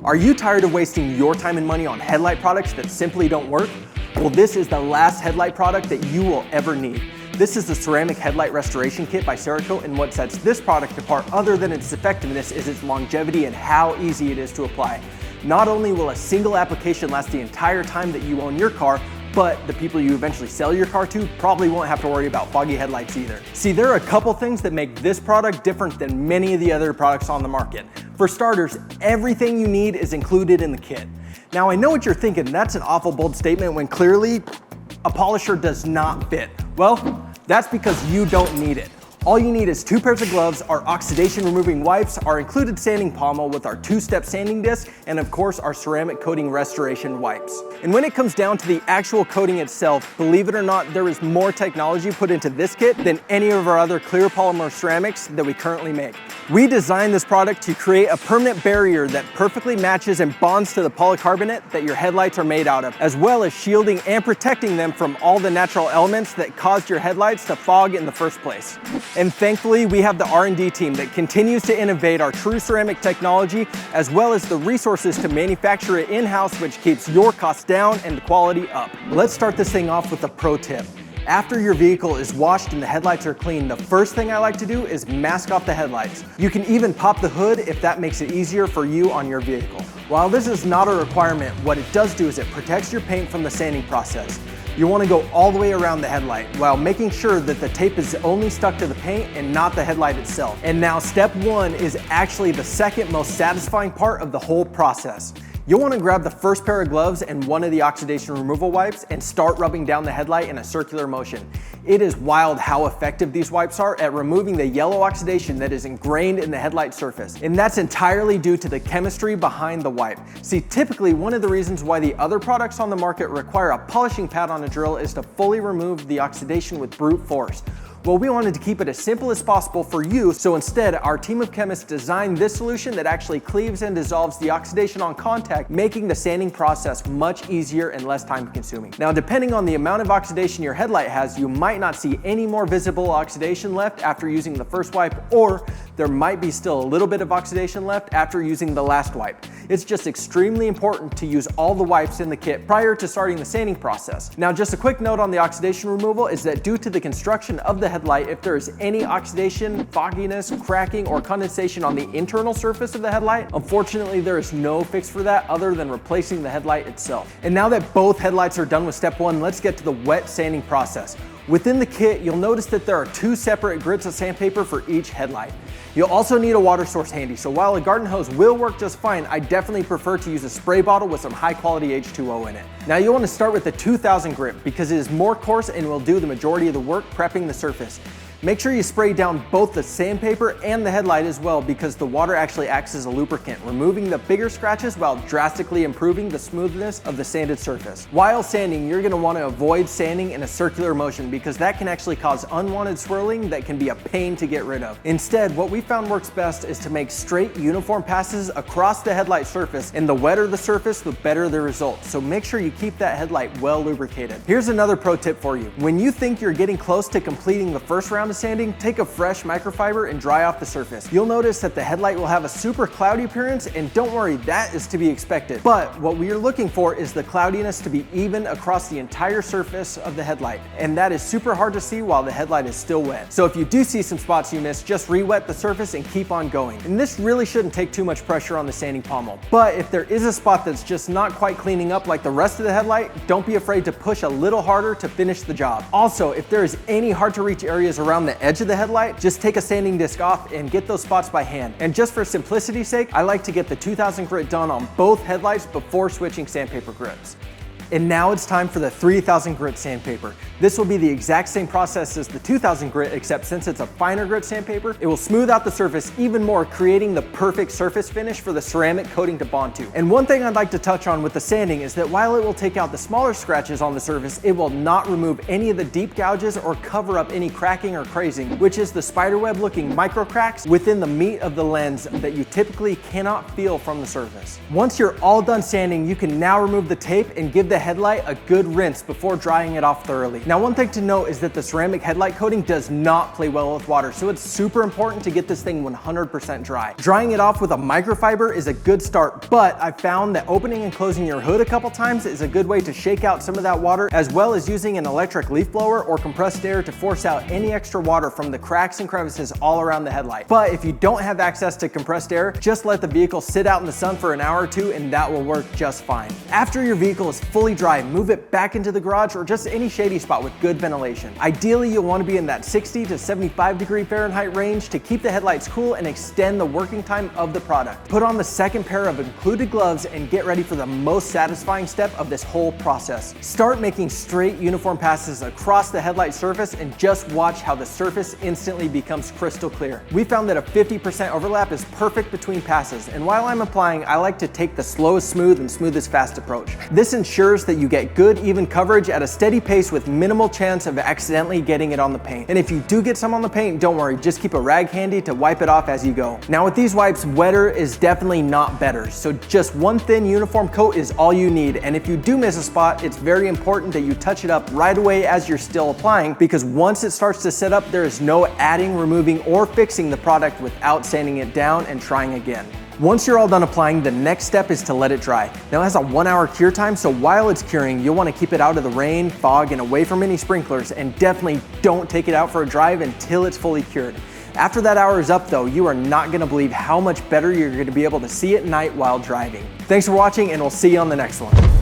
Are you tired of wasting your time and money on headlight products that simply don't work? Well, this is the last headlight product that you will ever need. This is the Ceramic Headlight Restoration Kit by Cerakote, and what sets this product apart other than its effectiveness is its longevity and how easy it is to apply. Not only will a single application last the entire time that you own your car, but the people you eventually sell your car to probably won't have to worry about foggy headlights either. See, there are a couple things that make this product different than many of the other products on the market. For starters, everything you need is included in the kit. Now, I know what you're thinking, that's an awful bold statement when clearly a polisher does not fit. Well, that's because you don't need it. All you need is 2 pairs of gloves, our oxidation removing wipes, our included sanding pommel with our 2-step sanding disc, and of course our ceramic coating restoration wipes. And when it comes down to the actual coating itself, believe it or not, there is more technology put into this kit than any of our other clear polymer ceramics that we currently make. We designed this product to create a permanent barrier that perfectly matches and bonds to the polycarbonate that your headlights are made out of, as well as shielding and protecting them from all the natural elements that caused your headlights to fog in the first place. And thankfully, we have the R&D team that continues to innovate our true ceramic technology, as well as the resources to manufacture it in-house, which keeps your costs down and the quality up. Let's start this thing off with a pro tip. After your vehicle is washed and the headlights are clean, the first thing I like to do is mask off the headlights. You can even pop the hood if that makes it easier for you on your vehicle. While this is not a requirement, what it does do is it protects your paint from the sanding process. You want to go all the way around the headlight while making sure that the tape is only stuck to the paint and not the headlight itself. And now step 1 is actually the second most satisfying part of the whole process. You'll want to grab the first pair of gloves and one of the oxidation removal wipes and start rubbing down the headlight in a circular motion. It is wild how effective these wipes are at removing the yellow oxidation that is ingrained in the headlight surface. And that's entirely due to the chemistry behind the wipe. See, typically one of the reasons why the other products on the market require a polishing pad on a drill is to fully remove the oxidation with brute force. Well, we wanted to keep it as simple as possible for you, so instead our team of chemists designed this solution that actually cleaves and dissolves the oxidation on contact, making the sanding process much easier and less time consuming. Now, depending on the amount of oxidation your headlight has, you might not see any more visible oxidation left after using the first wipe, or there might be still a little bit of oxidation left after using the last wipe. It's just extremely important to use all the wipes in the kit prior to starting the sanding process. Now, just a quick note on the oxidation removal is that due to the construction of the headlight, if there is any oxidation, fogginess, cracking, or condensation on the internal surface of the headlight, unfortunately there is no fix for that other than replacing the headlight itself. And now that both headlights are done with step 1, let's get to the wet sanding process. Within the kit, you'll notice that there are 2 separate grits of sandpaper for each headlight. You'll also need a water source handy, so while a garden hose will work just fine, I definitely prefer to use a spray bottle with some high quality H2O in it. Now you'll want to start with the 2000 grit because it is more coarse and will do the majority of the work prepping the surface. Make sure you spray down both the sandpaper and the headlight as well because the water actually acts as a lubricant, removing the bigger scratches while drastically improving the smoothness of the sanded surface. While sanding, you're going to want to avoid sanding in a circular motion because that can actually cause unwanted swirling that can be a pain to get rid of. Instead, what we found works best is to make straight, uniform passes across the headlight surface, and the wetter the surface, the better the result. So make sure you keep that headlight well lubricated. Here's another pro tip for you. When you think you're getting close to completing the first round of sanding, take a fresh microfiber and dry off the surface. You'll notice that the headlight will have a super cloudy appearance, and don't worry, that is to be expected. But what we are looking for is the cloudiness to be even across the entire surface of the headlight, and that is super hard to see while the headlight is still wet. So if you do see some spots you missed, just re-wet the surface and keep on going. And this really shouldn't take too much pressure on the sanding pommel. But if there is a spot that's just not quite cleaning up like the rest of the headlight, don't be afraid to push a little harder to finish the job. Also, if there is any hard to reach areas around the edge of the headlight, just take a sanding disc off and get those spots by hand. And just for simplicity's sake, I like to get the 2000 grit done on both headlights before switching sandpaper grips. And now it's time for the 3000 grit sandpaper. This will be the exact same process as the 2000 grit, except since it's a finer grit sandpaper, it will smooth out the surface even more, creating the perfect surface finish for the ceramic coating to bond to. And one thing I'd like to touch on with the sanding is that while it will take out the smaller scratches on the surface, it will not remove any of the deep gouges or cover up any cracking or crazing, which is the spiderweb looking micro cracks within the meat of the lens that you typically cannot feel from the surface. Once you're all done sanding, you can now remove the tape and give the the headlight a good rinse before drying it off thoroughly. Now, one thing to note is that the ceramic headlight coating does not play well with water, so it's super important to get this thing 100% dry. Drying it off with a microfiber is a good start, but I found that opening and closing your hood a couple times is a good way to shake out some of that water, as well as using an electric leaf blower or compressed air to force out any extra water from the cracks and crevices all around the headlight. But if you don't have access to compressed air, just let the vehicle sit out in the sun for an hour or two and that will work just fine. After your vehicle is fully dry, move it back into the garage or just any shady spot with good ventilation. Ideally, you'll want to be in that 60 to 75 degree Fahrenheit range to keep the headlights cool and extend the working time of the product. Put on the second pair of included gloves and get ready for the most satisfying step of this whole process. Start making straight uniform passes across the headlight surface and just watch how the surface instantly becomes crystal clear. We found that a 50% overlap is perfect between passes, and while I'm applying, I like to take the slowest smooth and smoothest fast approach. This ensures that you get good even coverage at a steady pace with minimal chance of accidentally getting it on the paint. And if you do get some on the paint, don't worry, just keep a rag handy to wipe it off as you go. Now with these wipes, wetter is definitely not better, so just one thin uniform coat is all you need, and if you do miss a spot, it's very important that you touch it up right away as you're still applying, because once it starts to set up, there is no adding, removing, or fixing the product without sanding it down and trying again. Once you're all done applying, the next step is to let it dry. Now it has a 1 hour cure time, so while it's curing, you'll want to keep it out of the rain, fog, and away from any sprinklers, and definitely don't take it out for a drive until it's fully cured. After that hour is up though, you are not going to believe how much better you're going to be able to see at night while driving. Thanks for watching, and we'll see you on the next one.